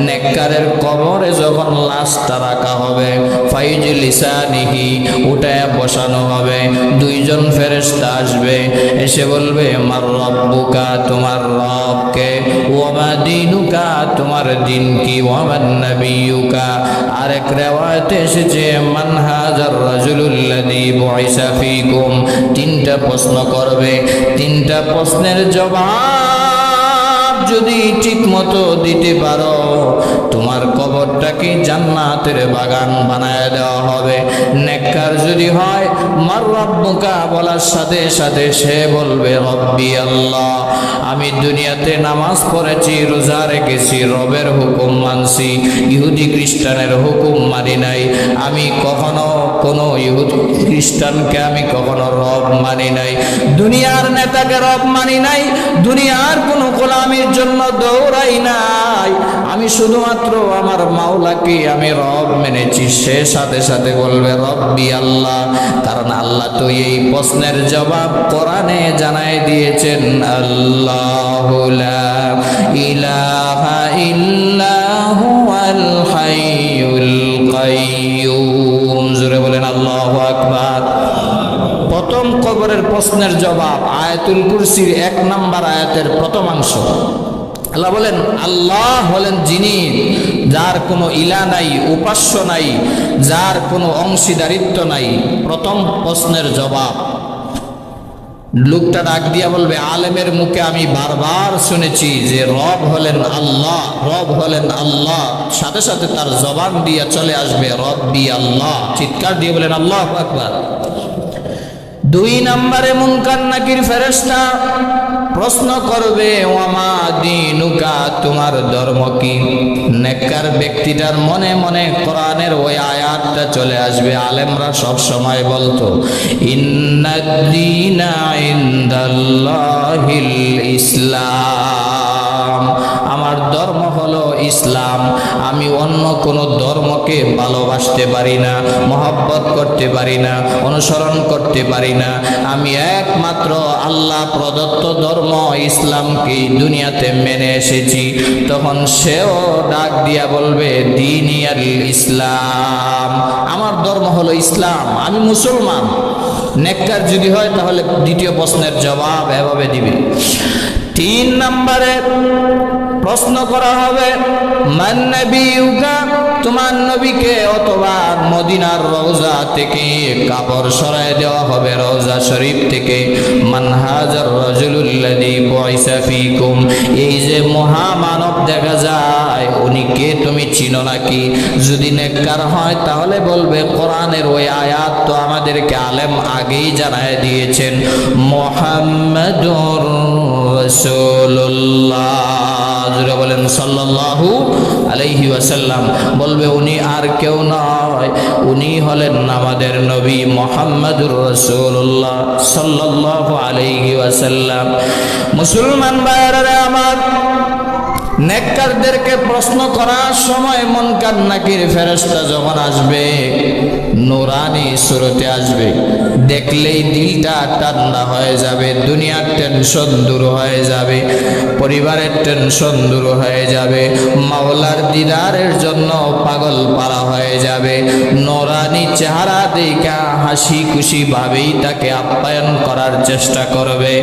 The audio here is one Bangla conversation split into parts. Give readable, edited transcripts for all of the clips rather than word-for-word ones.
নেককারের কবরে যখন লাশটা রাখা হবে, ফাইজলিসানিহি উঠায় বসানো হবে, দুইজন ফেরেশতা আসবে, এসে বলবে মার রব্বুকা তোমার রবকে, ওয়া মা দীনুকা তোমার দিন কি, ওয়া মান নাবিয়ুকা আরেক রিওয়ায়াতে এসেছে মান হাযার রাজুলুল্লাযী বুইসা ফীকুম। তিনটা প্রশ্ন করবে, তিনটা প্রশ্নের জবাব যদি ঠিক মতো দিতে পারো তোমার কবরটাকে জান্নাতের বাগান বানায় দেওয়া হবে। নেককার যদি হয় মার রব্বুকা বলার সাথে সাথে সে বলবে রব্বি আল্লাহ, আমি দুনিয়াতে নামাজ পড়েছি, রোজা রেখেছি, রবের হুকুম মানছি, ইহুদি খ্রিস্টানের হুকুম মানি নাই, আমি কখনো কোনো ইহুদি খ্রিস্টানকে আমি কখনো রব মানি নাই, দুনিয়ার নেতাকে রব মানি নাই, দুনিয়ার কোনো গোলামির জন্য দৌড়াই নাই, আমি শুধুমাত্র আমার মাওলাকে আমি রব মেনেছি। সে সাথে সাথে বলবে রব্বি আল্লাহ, কারণ আল্লাহ তো এই প্রশ্নের জবাব কোরআনে জানাই দিয়েছেন, আল্লাহু লা ইলাহা ইল্লা হুয়াল হাইয়ুল কাইয়্যুম। জোরে বলেন আল্লাহু আকবার। প্রথম কবরের প্রশ্নের জবাব আয়াতুল কুরসির 1 নম্বর আয়াতের প্রথমাংশ। আল্লাহ বলেন আল্লাহ হলেন যিনি যার কোনো ইলা নাই, উপাস্য নাই, যার কোনো অংশীদারিত্ব নাই। প্রথম প্রশ্নের জবাব লোকটা ডাক দিয়া বলবে, আলেমের মুখে আমি বারবার শুনেছি যে রব হলেন আল্লাহ, রব হলেন আল্লাহ, সাথে সাথে তার জবান দিয়া চলে আসবে রব্বি আল্লাহ, চিৎকার দিয়ে বলেন আল্লাহু আকবার। 2 নম্বরে মুনকার নাকির ফেরেশতা প্রশ্ন করবে ওয়ামা দীনুকা তোমার ধর্ম কি। নেককার ব্যক্তিটার মনে মনে কোরআনের ওই আয়াতটা চলে আসবে। আলেমরা সব সময় বলতো ইন্নাদ-দীনা ইনদাল্লাহিল ইসলাম, আমার ধর্ম হলো ইসলাম, আমি অন্য কোনো ধর্মকে ভালোবাসতে পারি না, মহব্বত করতে পারি না, অনুসরণ করতে পারি না, আমি একমাত্র আল্লাহ প্রদত্ত ধর্ম ইসলামকে দুনিয়াতে মেনে এসেছি। তখন সেও ডাক দিয়া বলবে দীনিয়াল ইসলাম, আমার ধর্ম হলো ইসলাম, আমি মুসলমান। নেককার যদি হয় তাহলে দ্বিতীয় প্রশ্নের জবাব এভাবে দিবে। 3 নম্বরে প্রশ্ন করা হবে মান নবিয়ুকা তোমার নবীকে, অথবা মদিনার রওজা থেকে কাপড় সরায় দেওয়া হবে রওজা শরীফ থেকে। মান হাজার রাজুলুল্লাযী বুইসা ফীকুম, এই যে মহামানব দেখা যায় উনি কে তুমি চিনো নাকি? যদি নেককার হয় তাহলে বলবে কোরআনের ওই আয়াত তো আমাদেরকে আলেম আগেই জানায় দিয়েছেন, মুহাম্মাদুর রাসূলুল্লাহ, জোরে বলেন সাল্লাল্লাহু আলাইহি ওয়াসাল্লাম। বলবে উনি আর কেউ নয়, উনি হলেন আমাদের নবী মুহাম্মাদুর রাসূলুল্লাহ সাল্লাল্লাহু আলাইহি ওয়াসাল্লাম। মুসলমান ভাইরা আমার, নেককারদেরকে প্রশ্ন করার সময় মুনকার নাকির ফেরেশতা যখন আসবে নূরানি সুরতে আসবে, দেখলেই দিলটা ঠান্ডা হয়ে যাবে, দুনিয়ার টেনশন দূর হয়ে যাবে, পরিবারের টেনশন দূর হয়ে যাবে, মাওলার দিদারের জন্য পাগল পারা হয়ে যাবে। নূরানি চেহারা দেখা হাসি খুশি ভাবেই তাকে আপ্যায়ন করার চেষ্টা করবে।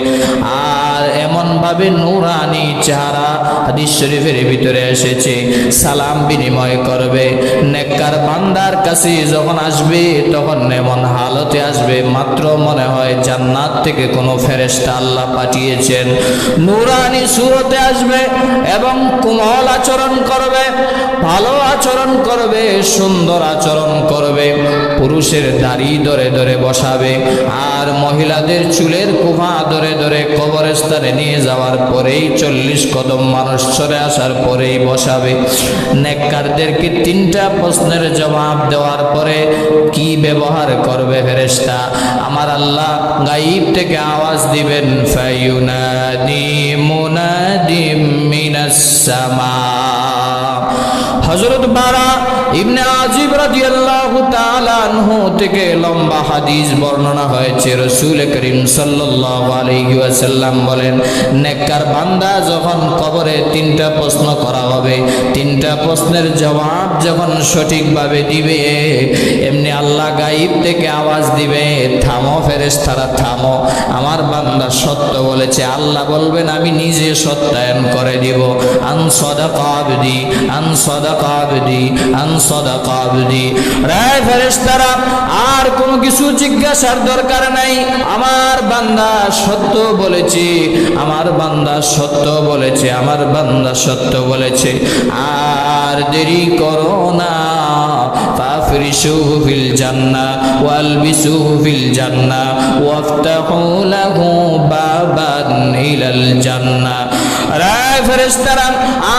আর এমন ভাবে নূরানি চেহারা হাদিস শরীফের ভিতরে এসেছে, সালাম বিনিময় করবে। নেককার বান্দার কাছে যখন আসবে তখন এমন হালতে আসবে মাত্র মনে হয় জান্নাত থেকে কোনো ফেরেশতা আল্লাহ পাঠিয়েছেন। নূরানি সুরতে আসবে এবং কোমল আচরণ করবে, ভালো আচরণ করবে, সুন্দর আচরণ করবে, পুরুষের দাড়ি ধরে ধরে বসাবে, আর মহিলাদের চুলের কুফা ধরে ধরে কবরস্থানে নিয়ে যাওয়ার পরেই 40 কদম মানুষ সরে আসার পরেই বসাবে। নেককারদেরকে 3টা প্রশ্নের জবাব দেওয়ার পরে কি ব্যবহার করবে ফেরেশতা? আমার আল্লাহ গায়ব থেকে আওয়াজ দিবেন, ফায়ুনাদি মুনাদিম মিনাস সামা। হযরত বারা ইবনে আজিব রাদিয়াল্লাহু তাআলা আনহু থেকে লম্বা হাদিস বর্ণনা হয়েছে। রাসূল করিম সাল্লাল্লাহু আলাইহি ওয়াসাল্লাম বলেন, নেককার বান্দা যখন কবরে তিনটা প্রশ্ন করা হবে, তিনটা প্রশ্নের জবাব যখন সঠিকভাবে দিবে, এমনি আল্লাহ গায়েব থেকে আওয়াজ দিবে, থামো ফেরেশতারা থামো, আমার বান্দা সত্য বলেছে। আল্লাহ বলবেন আমি নিজে সত্যায়ন করে দিব। আন সাদাকা আবদি, আন সাদাকা আবদি, আন সাদাকা আবদি। রে ফেরেশতারা, আর কোনো কিছু জিজ্ঞাসার দরকার নাই, আমার বান্দা সত্য বলেছে, আমার বান্দা সত্য বলেছে, আমার বান্দা সত্য বলেছে। আর দেরি করো না, ফাফরিশুহু ফিল জান্নাহ ওয়ালবিসুহু ফিল জান্নাহ ওয়াফতাহু লাহু বাবান ইলাল জান্নাহ। রে ফেরেশতারা,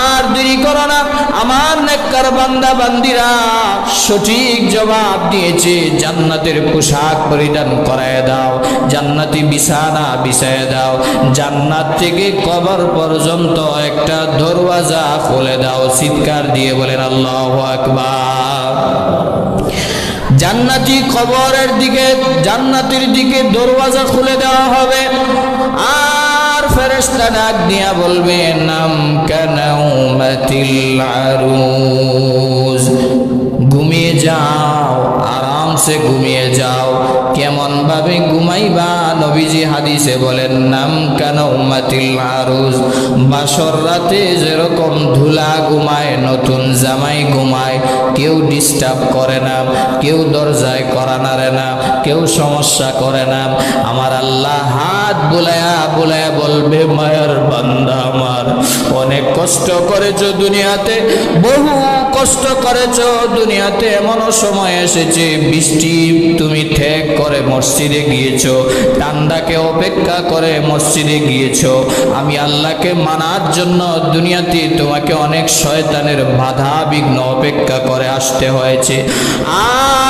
আর দেরি করো না, আমার নেককার বান্দা বান্দিরা সঠিক জবাব দিয়েছে, জান্নাতের পোশাক পরিধান করায় দাও, জান্নাতি বিছানা বিছায় দাও, জান্নাত থেকে কবর পর্যন্ত একটা দরওয়াজা খুলে দাও। চিৎকার দিয়ে বলেন আল্লাহু আকবার। জান্নাতি কবরের দিকে, জান্নাতের দিকে দরওয়াজা খুলে দেওয়া হবে। আর ফেরেশতা ডাক দিয়া বলবে, নাম কানাউমাতিল আরুজ, ঘুমিয়ে যাও, আরামসে ঘুমিয়ে যাও। কেমন ভাবে ঘুমাইবা? নবীজি হাদিসে বলেন, নাম কানাউমাতিল আরুজ, বাসর রাতে যেরকম ধুলা ঘুমায়, নতুন জামাই ঘুমায়, কেউ ডিস্টার্ব করে না, কেউ দরজায় করা নাড়ে না, কেউ সমস্যা করে না। আমার আল্লাহ হাত বুলায়া বুলায়া বলবে, মায়ের বান্দা আমার, অনেক কষ্ট করেছো দুনিয়াতে, বহু কষ্ট করেছো দুনিয়াতে। এমনও সময় এসেছে বৃষ্টি তুমি ত্যাগ করে মসজিদে গিয়েছো, ঠান্ডাকে অপেক্ষা করে মসজিদে গিয়েছো। আমি আল্লাহকে মানার জন্য দুনিয়াতে তোমাকে অনেক শয়তানের বাধা বিঘ্ন অপেক্ষা করে আসতে হয়েছে।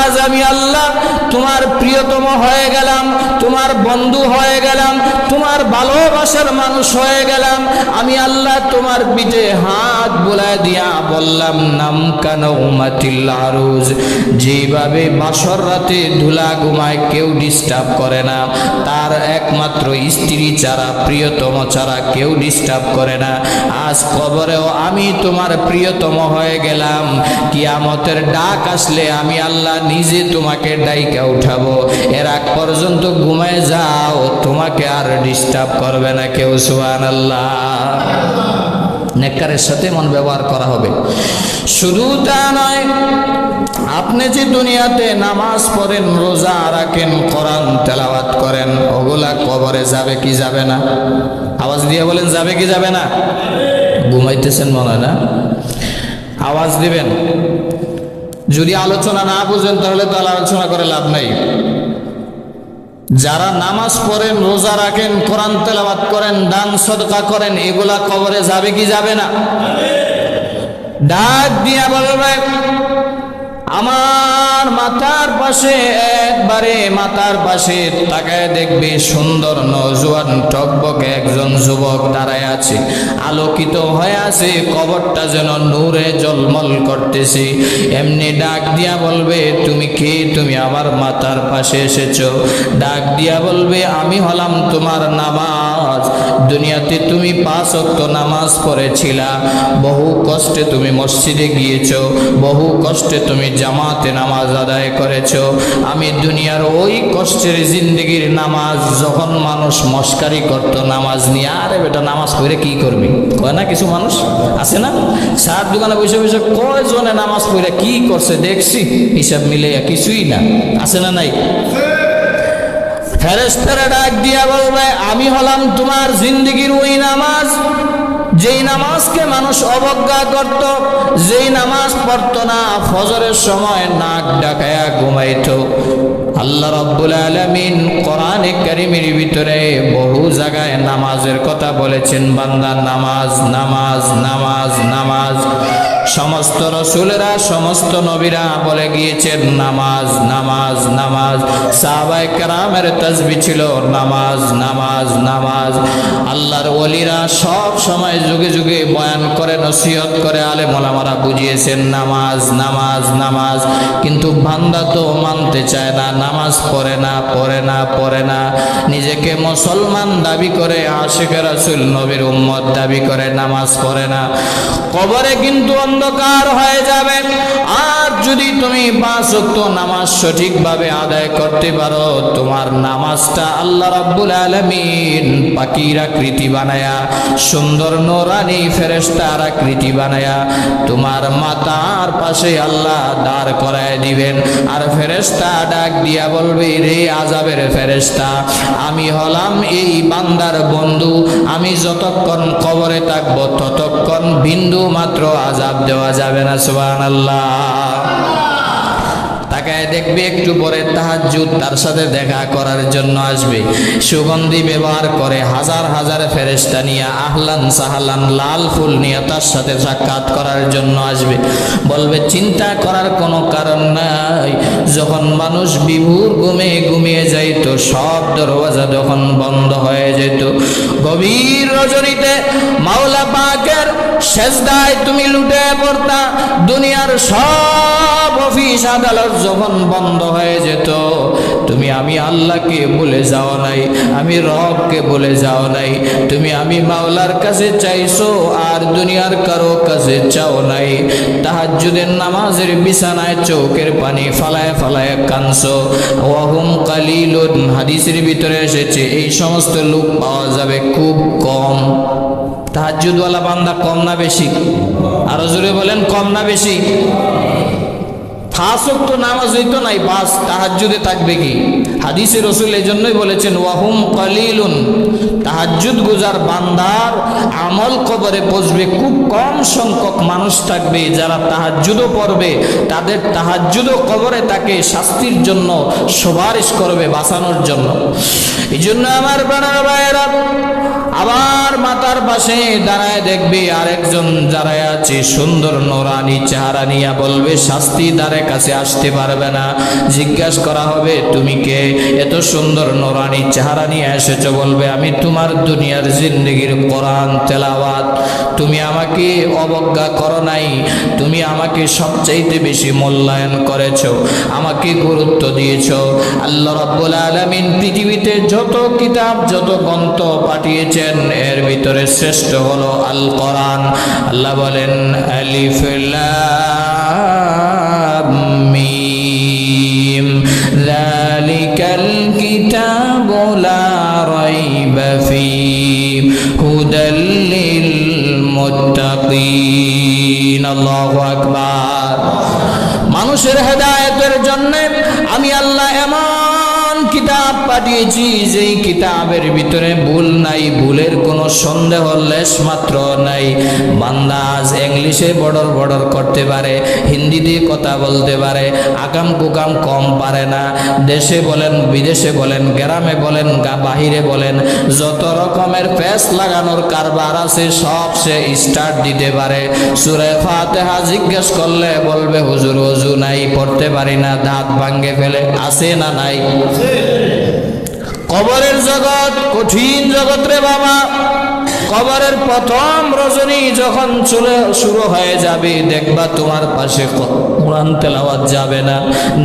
আজ আমি আল্লাহ তোমার প্রিয়তম হয়ে গেলাম, তোমার বন্ধু হয়ে গেলাম, তোমার ভালোবাসার মানুষ হয়ে গেলাম। আমি আল্লাহ তোমার পিঠে হাত বুলায় দিয়া বললাম, নাম কানাউমাতিল আরুজ, যেভাবে বাসর রাতে ধুলা ঘুমায়, কেউ ডিস্টার্ব করে না, তার একমাত্র স্ত্রী ছাড়া, প্রিয়তম ছাড়া কেউ ডিস্টার্ব করে না। আজ কবরেও আমি তোমার প্রিয়তম হয়ে গেলাম। কিয়ামতের ডাক আসলে আমি আল্লাহ নিজে তোমাকে ডাইকা উঠাবো। এর আগ পর্যন্ত ঘুমায় যাও, তোমাকে আর ডিস্টার্ব করবে না কেউ। সুবহানাল্লাহ। নেককারের সাথে মন ব্যবহার করা হবে। শুধু তা নয়, আপনি যে দুনিয়াতে নামাজ পড়েন, রোজা রাখেন, কোরআন তেলাওয়াত করেন, ওগুলা কবরে যাবে কি যাবে না? আওয়াজ দিয়ে বলেন, যাবে কি যাবে না? ঘুমাইতেছেন মনে হয় না? আওয়াজ দিবেন। যদি আলোচনা না বুঝেন তাহলে তো আলোচনা করে লাভ নাই। যারা নামাজ পড়েন, রোজা রাখেন, কোরআন তেলাওয়াত করেন, দান সদকা করেন, এগুলা কবরে যাবে কি যাবে না? ডাক দিয়া বলবে, আমার মাথার পাশে, একবারে মাথার পাশে তাকায় দেখবে সুন্দর নওজোয়ান টকবকে একজন যুবক দাঁড়ায় আছে, আলোকিত হয়ে আছে, কবরটা যেন নূরে ঝলমল করতেছে। এমনি ডাক দিয়া বলবে, তুমি কে? তুমি আমার মাথার পাশে এসেছো। ডাক দিয়া বলবে, আমি হলাম তোমার নামাজ। দুনিয়াতে তুমি 5 ওয়াক্ত নামাজ পড়েছিলা, বহু কষ্টে তুমি মসজিদে গিয়েছো, বহু কষ্টে তুমি জামাতে নামাজ আদায় করেছো। আমি দুনিয়ার ওই কষ্টের জিন্দেগির নামাজ, যখন মানুষ মস্কারি করত নামাজ নিয়ে, আরে বেটা নামাজ পড়ে কি করবি, কয় না কিছু মানুষ আছে না, সার দোকানে বসে বসে কয়জনে নামাজ পড়ে কি করছে দেখছি, হিসাব মিলে কিছুই না, আছে না নাই? ফেরেশতারা ডাক দিয়া বলবে, আমি হলাম তোমার জিন্দেগির ওই নামাজ, যেই নামাজকে মানুষ অবজ্ঞা করত, যেই নামাজ পড়তো না, ফজরের সময় নাক ডাকায়া ঘুমাইতো। আল্লাহ রাব্বুল আলামিন কোরআনে কারীমের ভিতরে বহু জায়গায় নামাজের কথা বলেছেন। বান্দা নামাজ, নামাজ, নামাজ, নামাজ। সমস্ত রাসূলেরা সমস্ত নবীরা বলে গিয়েছেন নামাজ নামাজ নামাজ। সাহাবায়ে কেরামের তাসবিহ ছিল নামাজ নামাজ নামাজ। আল্লাহর ওলিরা সব সময় যুগে যুগে বয়ান করে নসিহত করে আলেম ওলামারা বুঝিয়েছেন নামাজ নামাজ নামাজ। কিন্তু বান্দা তো মানতে চায় না, নামাজ পড়ে না পড়ে না পড়ে না। নিজেকে মুসলমান দাবি করে, আশিকে রাসূল নবীর উম্মত দাবি করে, নামাজ পড়ে না। কবরে কিন্তু অন্ধকার হয়ে যাবে। আর যদি তুমি 5 ওয়াক্ত নামাজ সঠিকভাবে আদায় করতে পারো, তোমার নামাজটা আল্লাহ রাব্বুল আলামিন পাখির আকৃতি বানায়া, সুন্দর নূরানি ফেরেশতার আকৃতি বানায়া তোমার মাথার পাশে আল্লাহ দাঁড় করায় দিবেন। আর ফেরেশতা ডাক দিয়া বলবে, রে আযাবের ফেরেশতা, আমি হলাম এই বান্দার বন্ধু, আমি যতক্ষণ কবরে থাকবো ততক্ষণ বিন্দু মাত্র আযাব দেওয়া যাবে না। সুবহানাল্লাহ। তাকায় দেখবে একটু পরে তাহাজ্জুদ তার সাথে দেখা করার জন্য আসবে। সুগন্ধি ব্যবহার করে হাজার হাজার ফেরেশতা নিয়ে আহলান সাহালান লাল ফুল নিয়ে তার সাথে সাক্ষাৎ করার জন্য আসবে। বলবে চিন্তা করার কোনো কারণ নাই, যখন মানুষ বিভোর ঘুমিয়ে যাইত, সব দরওয়াজা যখন বন্ধ হয়ে যেত, গভীর রজনীতে মাওলা পাকের সেজদায় তুমি লুটে পড়তা, দুনিয়ার সব অফিস আদালত যখন বন্ধ হয়ে যেত, তুমি আমি আল্লাহকে বলে যাও নাই, আমি রবকে বলে যাও নাই, তুমি আমি মাওলার কাছে চাইছো আর দুনিয়ার কারো কাছে চাও নাই। তাহাজ্জুদের নামাজের বিছানায় চোখের পানি ফালায় ফালায় কানছো। ওয়াহুম কালিলুন, হাদিসের ভিতরে এসেছে এই সমস্ত লোক পাওয়া যাবে খুব কম। তাহাজ্জুদওয়ালা বান্দা কম না বেশি? আরো জোরে বলেন, কম না বেশি? 5 ওয়াক্ত নামাজ হইতো নাই, বাস তাহাজ্জুদে থাকবে কি? হাদিসে রাসূল এই জন্যই বলেছেন ওয়াহুম কালিলুন, তাহাজ্জুদ গুজার বান্দার আমল কবরে পৌঁছবে, খুব কম সংখ্যক মানুষ থাকবে যারা তাহাজ্জুদও পড়বে, তাদের তাহাজ্জুদও কবরে তাকে শাস্তির জন্য সুপারিশ করবে, বাঁচানোর জন্য। এই জন্য আমার প্রাণের ভাইয়েরা, আবার মাতার পাশে দাঁড়ায় দেখবে আরেকজন দাঁড়ায় আছে, সুন্দর নোরানি চেহারা নিয়ে বলবে শাস্তি দ্বারে কাছে আসতে পারবে না। জিজ্ঞাসা করা হবে তুমি কে, এত সুন্দর নোরানি চেহারা নিয়ে এসেছো? বলবে আমি তোমার দুনিয়ার জিন্দেগির কোরআন তেলাওয়াত, তুমি আমাকে অবজ্ঞা করো নাই, তুমি আমাকে সবচাইতে বেশি মূল্যায়ন করেছো, আমাকে গুরুত্ব দিয়েছো। আল্লাহ রাব্বুল আলামিন পৃথিবীতে যত কিতাব যত গ্রন্থ পাঠিয়েছেন এর ভিতরে শ্রেষ্ঠ হলো আল কোরআন। আল্লাহ বলেন আলিফ লাম মিম যালিকাল কিতাবু লা রাইবা ফীহি হুদাল লিল মুত্তাকিন। আল্লাহু আকবার। মানুষের হেদায়েতের জন্য আমি আল্লাহ এমন কিতাব পাঠিয়েছি যেই কিতাবের ভিতরে ভুল নাই, ভুলের কোনো সন্দেহ লেশ মাত্র নাই। বান্দা আজ ইংলিশে বড়র করতে পারে, হিন্দিতে কথা বলতে পারে, আকাম কুকাম কম পারে না। দেশে বলেন, বিদেশে বলেন, গ্রামে বলেন, বাহিরে বলেন, যত রকমের পেস লাগানোর কারবার আছে সব সে স্টার্ট দিতে পারে। সূরা ফাতিহা জিজ্ঞেস করলে বলবে হুজুর ওযু নাই, পড়তে পারি না, দাঁত ভাঙে ফেলে। আছে না নাই? কবরের জগৎ কঠিন জগৎ রে বাবা। কবরের প্রথম রজনী যখন শুরু হয়ে যাবে, দেখবা তোমার পাশে কোরআন তেলাওয়াত যাবে না,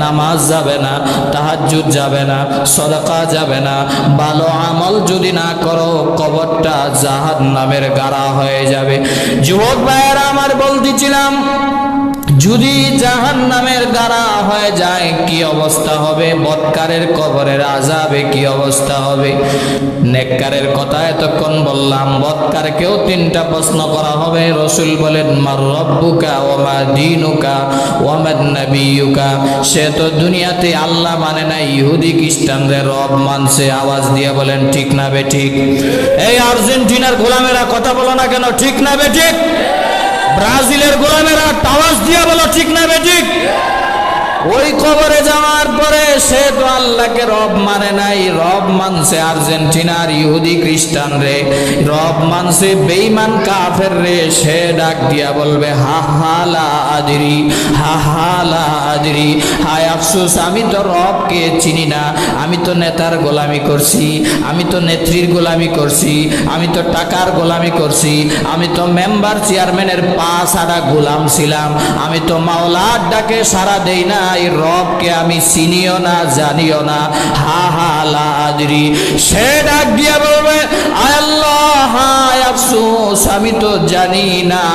নামাজ যাবে না, তাহাজ্জুদ যাবে না, সদকা যাবে না। ভালো আমল যদি না করো, কবরটা জাহান্নামের গাড়া হয়ে যাবে। যুবক ভাইয়েরা আমার বলতেছিলাম, যদি জাহান্নামের গাড়া হয়ে যায় কি অবস্থা হবে? বদকারের কবরের আযাবে কি অবস্থা হবে? নেককারের কথা এতক্ষণ বললাম, বদকারকেও 3টা প্রশ্ন করা হবে। রাসূল বলেন মার রব্বুকা ওয়া মা দীনুকা ওয়া মান নাবিয়ুকা। সে তো দুনিয়াতে আল্লাহ মানে না, ইহুদি খ্রিস্টানদের রব মানছে। আওয়াজ দিয়ে বলেন ঠিক না বেঠিক? এই আর্জেন্টিনার গোলামেরা কথা বলো না কেন, ঠিক না বেঠিক? ব্রাজিলের গোলামেরা আওয়াজ দিয়ে বলো ঠিক না বেঠিক? ওই কবরে যাওয়ার পরে সে তো আল্লাহকে রব মানে নাই, রব মানছে আর্জেন্টিনার ইহুদি খ্রিস্টান রে, রব মানছে বেঈমান কাফের রে। সে ডাক দিয়া বলবে হা হা লা আদরি, হা হা লা আদরি, হায় আফসোস আমি তো রবকে চিনি না, আমি তো নেতার গোলামি করছি, আমি তো নেত্রীর গোলামি করছি, আমি তো টাকার গোলামি করছি, আমি তো মেম্বার চেয়ারম্যানের পা ছাড়া গোলাম ছিলাম, আমি তো মাওলার ডাকে সারা দেই না, এই রবকে আমি চিনিও না জানিও না। হা হা লা আদরি। সে ডাক দিয়া বলবে আয় আল্লাহ হায় আফসোস আমি তো জানি না,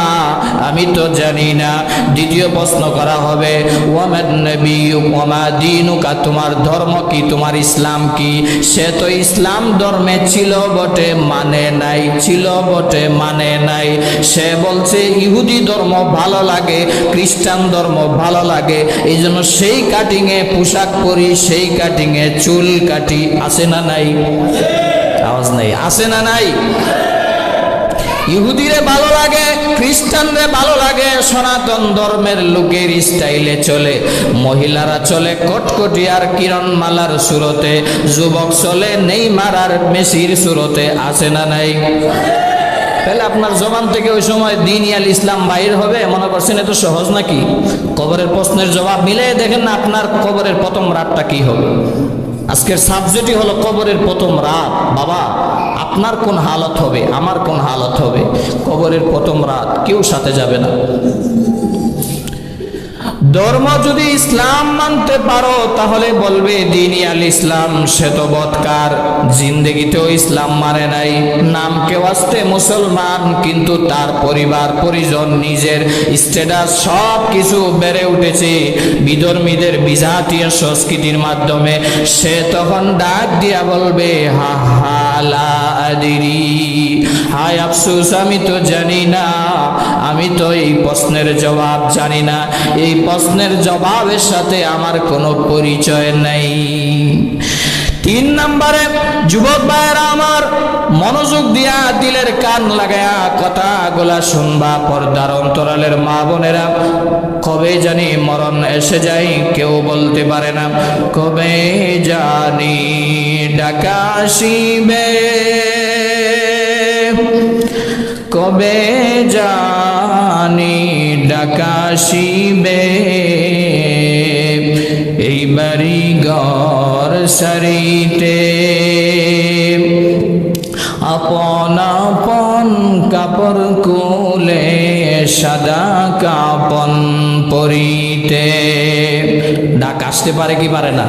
আমি তো জানি না। দ্বিতীয় প্রশ্ন করা হবে ওয়ামান নবিয়্যুক ওয়ামা দীনুকা, তোমার ধর্ম কি, তোমার ইসলাম কি? সে তো ইসলাম ধর্মে ছিল বটে মানে নাই, ছিল বটে মানে নাই। সে বলছে ইহুদি ধর্ম ভালো লাগে, খ্রিস্টান ধর্ম ভালো লাগে, এই জন্য সেই কাটিংয়ে পোশাক পরি, সেই কাটিংয়ে চুল কাটি। আছে না নাই? আওয়াজ নাই, আছে না নাই? ইহুদিরে ভালো লাগে, খ্রিস্টানরে ভালো লাগে, সনাতন ধর্মের লোকের স্টাইলে চলে। মহিলারা চলে কটকটি আর কিরণমালার সুরতে, যুবক চলে নেইমার আর মেসির সুরতে। আছে না নাই? তাহলে আপনার জবান থেকে ওই সময় দ্বীন আল ইসলাম বাইর হবে মনে করছেন এত সহজ নাকি? কবরের প্রশ্নের জবাব মিলে দেখেন না আপনার কবরের প্রথম রাতটা কি হবে। আজকের সাবজেক্টই হলো কবরের প্রথম রাত। বাবা আপনার কোন হালত হবে, আমার কোন হালত হবে? কবরের প্রথম রাত কেউ সাথে যাবে না। ধর্ম যদি ইসলাম মানতে পারো তাহলে বলবে দ্বীন আল ইসলাম। সে তো বদকার, জিন্দেগিতেও ইসলাম মানে নাই, নাম কেউ আসতে মুসলমান, কিন্তু তার পরিবার পরিজন নিজের স্ট্যাটাস সব কিছু বেড়ে উঠেছে বিধর্মীদের বিজাতীয় সংস্কৃতির মাধ্যমে। সে তখন ডাক দিয়া বলবে হা হা লা আদরি, হায় আফসোস আমি তো জানি না, আমি তো এই প্রশ্নের জবাব জানি না, এই প্রশ্নের জবাবের সাথে আমার কোনো পরিচয় নাই। 3 নম্বরে যুবক ভাইয়েরা আমার মনোযোগ দিয়া দিলের কান লাগায়া কথাগুলা শুনবা। পর্দার অন্তরালের মা বোনেরা, কবে জানি মরণ এসে যায় কেউ বলতে পারে না, কবে জানি ডাকা আসিবে, কবে জানি ডাকা আসিবে, এই বাড়ি ঘর সারিতে আপন আপন কাপড় কুলে সাদা কাপন পরিতে। ডাক আসতে পারে কি পারে না?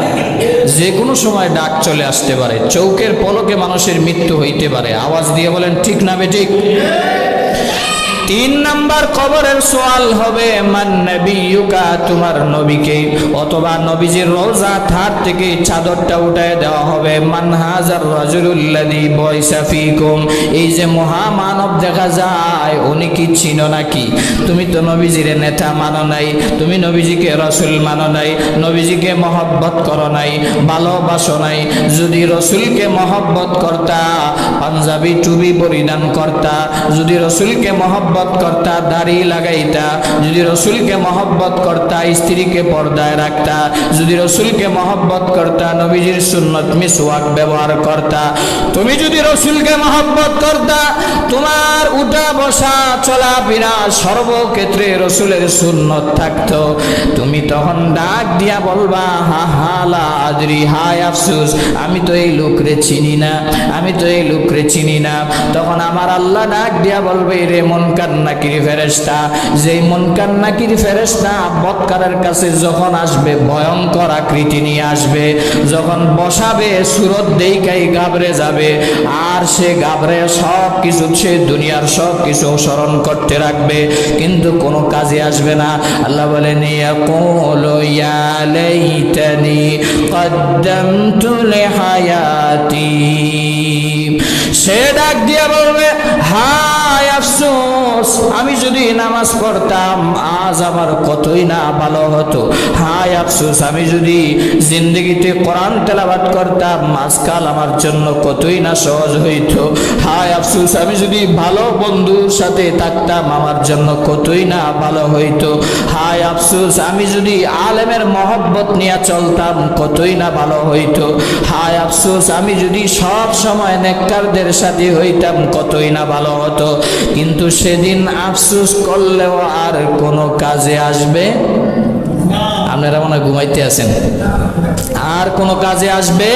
যে কোনো সময় ডাক চলে আসতে পারে, চৌকের পলকে মানুষের মৃত্যু হইতে পারে। আওয়াজ দিয়ে বলেন ঠিক না বেঠিক? 3 নাম্বার কবরের সওয়াল হবে মান নবিয়ুকা, তোমার নবীকে, অথবা নবীজির রওজা থার থেকে চাদরটা উঠায় দেওয়া হবে। মান হাজার রাজুলুল্লাযী বয়সা ফীকুম, এই যে মহামানব দেখা যায় উনি কি চিনো নাকি? তুমি তো নবীজিরে নেতা মানো নাই, তুমি নবীজিকে রাসূল মানো নাই, নবীজিকে মহব্বত করো নাই, ভালোবাসো নাই। যদি রাসূলকে মহব্বত করতা পাঞ্জাবি টুপি পরিধান করতা, যদি রাসূলকে মহব্বত করতা দাড়ি লাগাইতা, যদি রাসূলকে মহব্বত করতা স্ত্রীকে পর্দায় রাখতা, যদি রাসূলকে মহব্বত করতা নবীজির সুন্নত মিসওয়াক ব্যবহার করতা, তুমি যদি রাসূলকে মহব্বত করতা তোমার উঠা বসা চলাফেরা সর্বক্ষেত্রে রাসূলের সুন্নত থাকতো, তুমি তখন ডাক দিয়া বলবা হা হা লা আদরি, হায় আফসোস আমি তো এই লোকরে চিনি না, আমি তো এই লোকরে চিনি না। তখন আমার আল্লাহ ডাক দিয়া বলবে রে মুনকার নাকির ফেরেশতা, যেই মুনকার নাকির ফেরেশতা বদকারের কাছে যখন আসবে ভয়ঙ্কর আকৃতি নিয়ে আসবে, যখন বসাবে সুরত দেইকাই গাবরে যাবে, আর সে গাবরে সব কিছু, সে দুনিয়ার সব কিছু স্মরণ করতে রাখবে কিন্তু কোনো কাজে আসবে না। আল্লাহ বলেন ইয়াকুলু ইয়া লাইতানি কদ্দামতু লিহায়াতি, সে ডাক দিয়া বলবে হায় আফসোস আফসোস, আমি যদি নামাজ পড়তাম আজ আমার কতই না ভালো হতো। হায় আফসোস, আমি যদি জিন্দগিতে কোরআন তেলাওয়াত করতাম আজকাল আমার জন্য কতই না সহজ হইতো। হায় আফসোস, আমি যদি ভালো বন্ধুর সাথে থাকতাম আমার জন্য কতই না ভালো হইতো। হায় আফসোস, আমি যদি আলেমের মহব্বত নিয়ে চলতাম কতই না ভালো হইতো। হায় আফসোস, আমি যদি সব সময় নেককারদের সাথে হইতাম কতই না ভালো হতো। কিন্তু সেদিন আফসোস করলেও আর কোনো কাজে আসবে। আপনারা মনে হয় ঘুমাইতে আছেন, আর কোনো কাজে আসবে